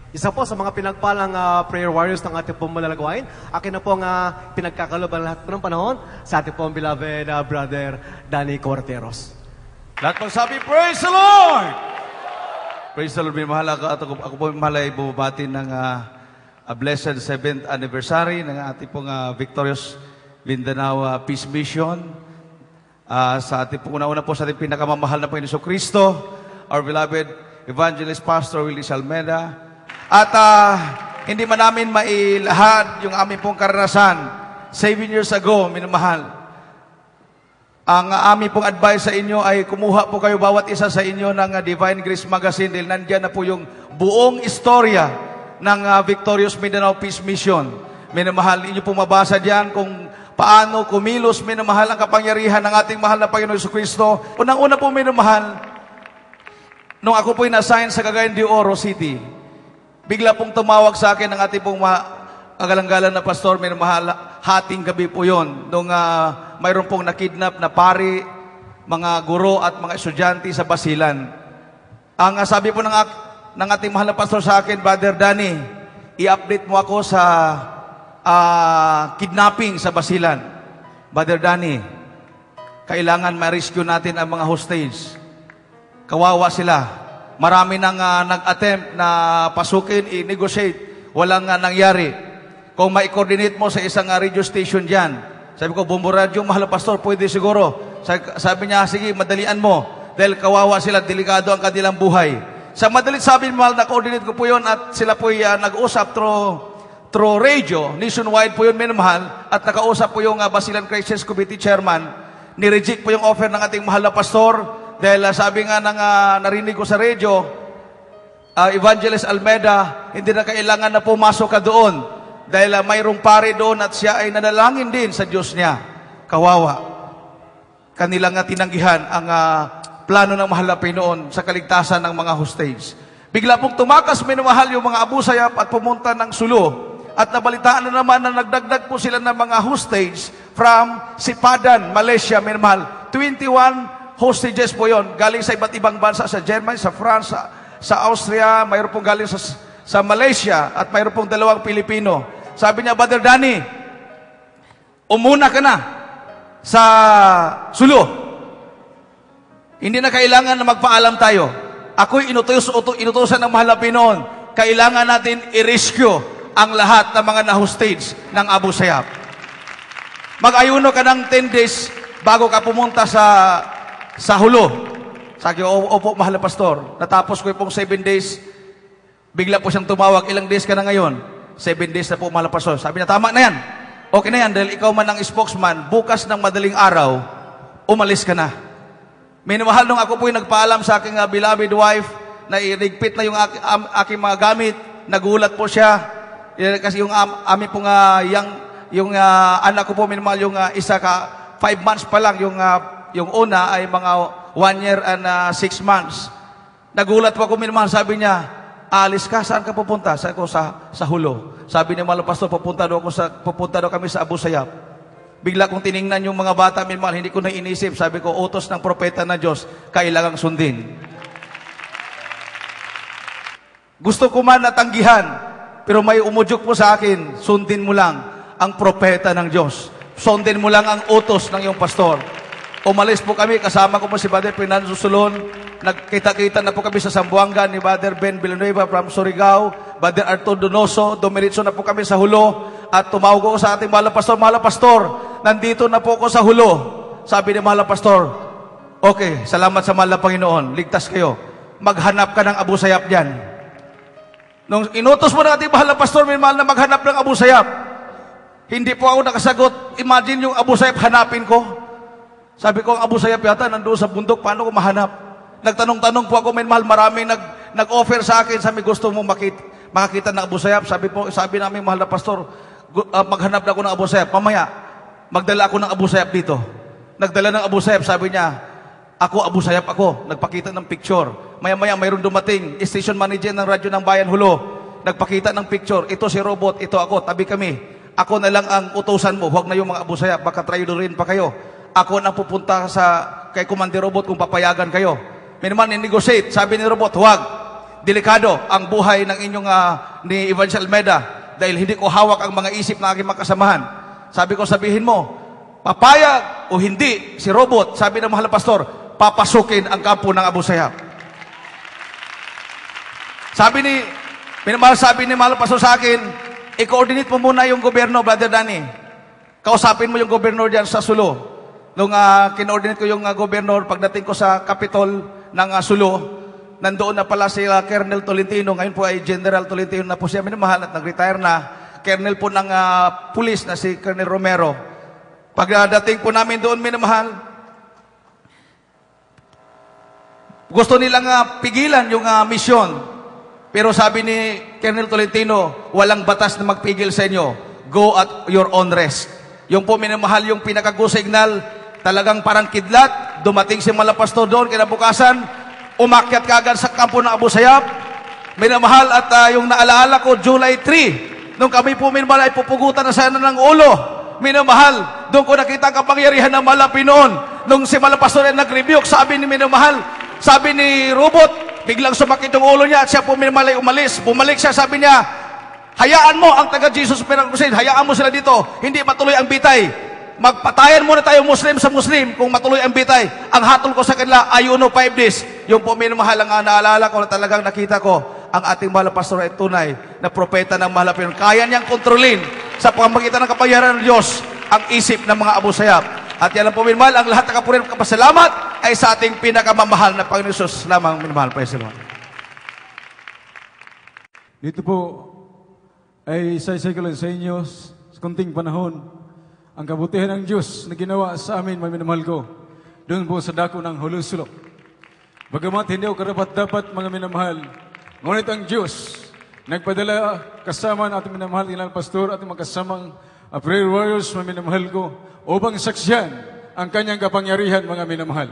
Isa po sa mga pinagpalang prayer warriors ng ating pong malalagwain. Akin na po ang pinagkakaloban lahat po ng panahon sa ating pong beloved brother Danny Corteros. Lahat magsabi, praise the Lord! Praise the Lord, minamahal ako po minamahal ay bumabati ng a blessed 7th anniversary ng ating pong Victorious Mindanao Peace Mission. Sa ating pong una po sa ating pinakamamahal na Panginoon Kristo, our beloved Evangelist Pastor Willie Salmeda. At hindi man namin mailahad yung aming pong karanasan 7 years ago, minamahal. Ang aming pong advice sa inyo ay kumuha po kayo bawat isa sa inyo ng Divine Grace Magazine dahil nandyan na po yung buong istorya ng Victorious Mindanao Peace Mission. Minamahal, inyo pong mabasa diyan kung paano kumilos, minamahal, ang kapangyarihan ng ating mahal na Panginoon Jesucristo. Unang-una po, minamahal, nung ako po'y na-assign sa Cagayan de Oro City, bigla pong tumawag sa akin ng ating pong kagalang-galang na pastor, minamahal, hating gabi po yon. Nung mayroon pong nakidnap na pari, mga guro at mga estudyante sa Basilan. Ang sabi po ng ating mahal na pastor sa akin, Brother Danny, i-update mo ako sa kidnapping sa Basilan. Brother Danny, kailangan ma-rescue natin ang mga hostage. Kawawa sila. Marami nang nag-attempt na pasukin, i-negotiate. Walang nangyari. Kung ma-coordinate mo sa isang radio station dyan, sabi ko, Bombo Radio, mahal na pastor, pwede siguro. Sabi niya, sige, madalian mo. Dahil kawawa sila, delikado ang kanilang buhay. Sa madalit sabi, mahal na coordinate ko po yun at sila po nag-usap through radio. Nationwide po yun, minamahal. At nakausap po yung Basilan Crisis Committee Chairman. Ni-reject po yung offer ng ating mahal na pastor. Dahil sabi nga narinig ko sa radio, Evangelist Almeda, hindi na kailangan na pumasok ka doon. Dahil mayroong pare doon at siya ay nanalangin din sa Diyos niya. Kawawa. Kanilang tinanggihan ang plano ng mahal na Panginoon sa kaligtasan ng mga hostage. Bigla pong tumakas, minamahal, yung mga Abu Sayyaf at pumunta ng Sulu. At nabalitaan na naman na nagdagdag po sila ng mga hostage from Sipadan, Malaysia, minamahal. 21 hostages po yon, galing sa iba't ibang bansa, sa Germany, sa France, sa Austria, mayroon pong galing sa Malaysia, at mayroon pong 2 Pilipino. Sabi niya, Brother Danny, umuna ka na sa Sulu. Hindi na kailangan na magpaalam tayo. Ako'y inutusan ng mahal na Pinoon. Kailangan natin i-rescue ang lahat ng mga na-hostage ng Abu Sayyaf. Mag-ayuno ka ng 10 days bago ka pumunta sa Hulo. Sabi ko, opo, mahal na pastor. Natapos ko pong 7 days. Bigla po siyang tumawag, ilang days ka na ngayon? 7 days na po, mahal na pastor. Sabi niya, tama na yan. Okay na yan, dahil ikaw man ang spokesman, bukas ng madaling araw, umalis ka na. Minamahal, nung ako po'y nagpaalam sa aking beloved wife, na irigpit na yung aking mga gamit, nagulat po siya. Kasi yung amin pong yung anak ko po, minamahal, yung isa ka, 5 months pa lang, yung una ay mga 1 year and 6 months. Nagulat po ako, minamahal, sabi niya, alis ka, saan ka pupunta? Sabi ko, sa Hulo. Sabi niya, mahal pastor, pupunta daw kami sa Abu Sayyaf. Bigla kong tiningnan yung mga bata, minamahal, hindi ko na inisip. Sabi ko, utos ng propeta na Diyos, kailangang sundin. Gusto ko man natanggihan, pero may umudyok po sa akin, sundin mo lang ang propeta ng Diyos. Sundin mo lang ang utos ng iyong pastor. Umalis po kami, kasama ko po si Brother Fernando Sulon. Nagkita-kita na po kami sa Zamboanga ni Brother Ben Villanueva from Surigao, Brother Artur Donoso. Dumiritso na po kami sa Hulo. At tumawag ko sa ating mahal na pastor, nandito na po ako sa Hulo. Sabi ni mahal na pastor, okay, salamat sa mahal na Panginoon, ligtas kayo. Maghanap ka ng Abu Sayyaf dyan. Nung inutos mo na ating mahal na pastor, may mahal na maghanap ng Abu Sayyaf. Hindi po ako nakasagot. Imagine yung Abu Sayyaf hanapin ko. Sabi ko, ang Abu Sayyaf yata nandoon sa bundok, paano ko mahanap? Nagtanong-tanong po ako, mahal, maraming nag-offer sa akin, sabi, gusto mo makakita ng Abu Sayyaf? Sabi namin, mahal na pastor, maghanap na ako ng Abu Sayyaf. Mamaya, magdala ako ng Abu Sayyaf dito. Nagdala ng Abu Sayyaf, sabi niya, ako, Abu Sayyaf ako. Nagpakita ng picture. Maya-maya, mayroon dumating, station manager ng radyo ng Bayan Hulo. Nagpakita ng picture, ito si Robot, ito ako, tabi kami. Ako na lang ang utusan mo, huwag na yung mga Abu Sayyaf, baka traidorin pa kayo. Ako na pupunta kay Commander Robot kung papayagan kayo. May naman, negotiate. Sabi ni Robot, huwag. delikado ang buhay ng inyong ni Evangelist Almeida dahil hindi ko hawak ang mga isip ng aking makasamahan. Sabi ko, sabihin mo, papayag o hindi si Robot, sabi ng mahal na pastor, papasukin ang kampo ng Abu Sayyaf. Sabi ni mahal na pastor sa akin, i-coordinate mo muna yung gobyerno, Brother Danny. Kausapin mo yung gobernador dyan sa Sulo. Nung kinoordinate ko yung gobernador, pagdating ko sa Capitol ng Sulo, nandoon na pala si Colonel Tolentino. Ngayon po ay General Tolentino na po siya minamahal at nag-retire na. Colonel po ng pulis na si Colonel Romero. Pagdating po namin doon minamahal, gusto nilang pigilan yung misyon. Pero sabi ni Colonel Tolentino, walang batas na magpigil sa inyo. Go at your own risk. Yung po minamahal yung pinaka-go signal, talagang parang kidlat. Dumating si Malapastor doon, kinabukasan, umakyat kagad sa kampo ng Abu Sayyaf. Minamahal at yung naalaala ko, July 3, nung kami po minamahal ay pupugutan na sana ng ulo. Minamahal, doon ko nakita ang kapangyarihan ng Malapi noon. Nung si Malapastor ay nag-rebuke, sabi ni minamahal, sabi ni Robot, biglang sumakit yung ulo niya at siya po minamahal ay umalis. Bumalik siya, sabi niya, hayaan mo ang taga-Jesus Crusade, hayaan mo sila dito, hindi matuloy ang bitay. Magpatayan muna tayo Muslim sa Muslim kung matuloy ang bitay. Ang hatol ko sa kanila, ayuno 5 days. Yung po minamahal ang naalala ko na talagang nakita ko, ang ating mahal na pastor ay tunay na propeta ng mahal na Pinoy. Kaya niyang kontrolin sa pamamagitan ng kapangyarihan ng Diyos ang isip ng mga Abu Sayyaf. At yan ang po minamahal, ang lahat ng kapurihan at kapasalamat ay sa ating pinakamamahal na Panginoon Jesus lamang minamahal. Praise the Lord. Dito po ay isa-isa ko lang sa inyo sa kunting panahon ang kabutihan ng Diyos na ginawa sa amin, mga minamahal ko, doon po sa dako ng Hulusulok. Bagamat hindi ako karapat-dapat, mga minamahal, ngunit ang Diyos nagpadala kasama ng ating minamahal ilang pastor at mga kasamang prayer warriors, mga minamahal ko, upang saksyan ang kanyang kapangyarihan, mga minamahal.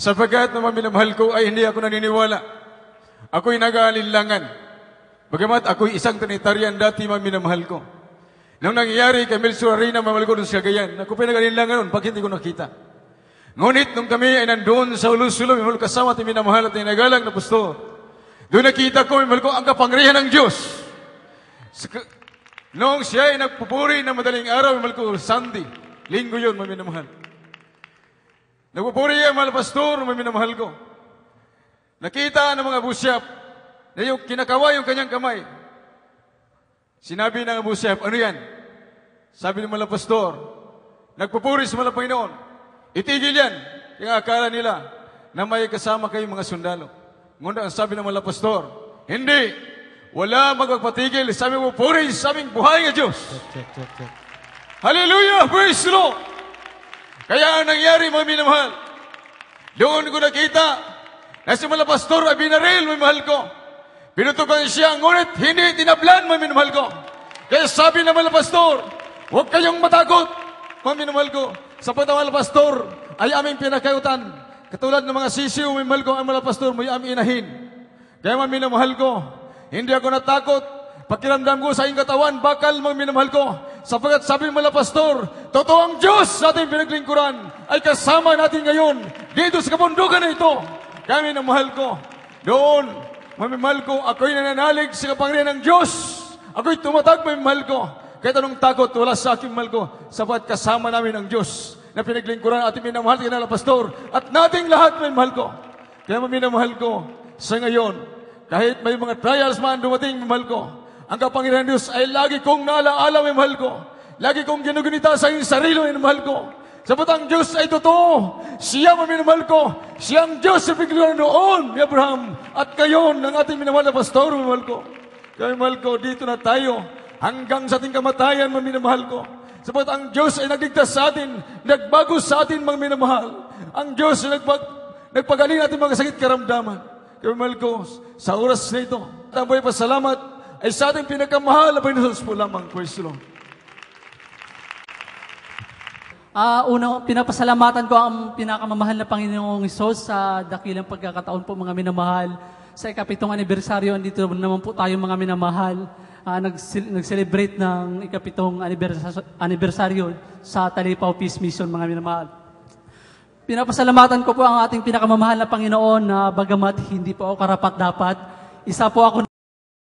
Sapagkat na mga minamahal ko ay hindi ako naniniwala. Ako'y nag-aalinlangan. Bagamat ako'y isang Trinitarian dati, mga minamahal ko. Nung nangyayari kay Melchor Arena, mamahal ko doon sa Cagayan, ako pinag-aalinlangan noon, bakit hindi ko nakita? Ngunit nung kami ay nandoon sa Ulusulo, mamahal kasama at minamahal at inagalang na pastor, doon nakita ko, mamahal ko, ang kapangyarihan ng Diyos. Noong siya ay nagpupuri ng madaling araw, mamahal ko, Sunday, linggo yun, mga minamahal. Nagpupuri ang mga pastor, mga minamahal ko. Nakita ng mga Abu Sayyaf na yung kinakaway yung kanyang kamay. Sinabi ng Abu Sayyaf, ano yan? Sabi ng mga pastor, nagpupuri sa mga Panginoon. Itigil yan. Kaya akala nila na may kasama kayong mga sundalo. Ngunit ang sabi ng mga pastor, hindi. Wala magpapatigil. Sabi mo, puri sa aming buhay ng Diyos. Hallelujah! Praise the Lord! Kaya ang nangyari, mga minamahal, doon ko nakita na si mga pastor ay binaril, mga mahal ko. Pinutukan siya, ngunit hindi tinablan, mga minamahal ko. Kaya sabi ng mga pastor, huwag kayong matakot, mga minamahal ko. Sapat ang mga pastor ay aming pinakayutan. Katulad ng mga sisiw, mga minamahal ko, ang mga pastor mo ay aming inahin. Kaya mga minamahal ko, hindi ako natakot. Pakiramdam ko sa iyong katawan, bakal, mga minamahal ko. Sapagat sabi ng mga pastor, totoo ang Diyos sa ating pinaglingkuran ay kasama natin ngayon dito sa kabundukan na ito. Kami ng mahal ko, doon, mamimahal ko, ako'y nananalig sa kapangyarihan ng Diyos. Ako'y tumatag, mamimahal ko. Kahit anong takot, wala sa aking mahal ko, sapagat kasama namin ang Diyos na pinaglingkuran ating minamahal na pastor at nating lahat, mamimahal ko. Kaya mamimahal ko, sa ngayon, kahit may mga trials man dumating, mamimahal ko, ang kapangyarihan ng Diyos ay lagi kong naalaala, may mahal ko. Lagi kong ginugunita sa iyong sarili, may mahal ko. Sabat ang Diyos ay totoo. Siya, may minamahal ko. Siya ang Diyos sa biglaan noon, ni Abraham. At kayon, ng ating minamahal na pastor, may mahal ko. Kaya, may mahal ko, dito na tayo. Hanggang sa ating kamatayan, may minamahal ko. Sabat ang Diyos ay nagligtas sa atin. Nagbago sa atin, mga minamahal. Ang Diyos ay nagpagaling natin mga sakit karamdaman. Kaya, may mahal ko, sa oras na ito, ang buhay pasalamat, ay sa ating pinakamahal na Panginoon po lamang. Praise the Lord. Unang pinapasalamatan ko ang pinakamamahal na Panginoong Hesus sa dakilang pagkakataon po, mga minamahal. Sa ikapitong anibersaryo, andito naman po tayo, mga minamahal. Nag-celebrate ng ikapitong anibersaryo sa Talipaw Peace Mission, mga minamahal. Pinapasalamatan ko po ang ating pinakamamahal na Panginoon na bagamat hindi po ako karapat-dapat, isa po ako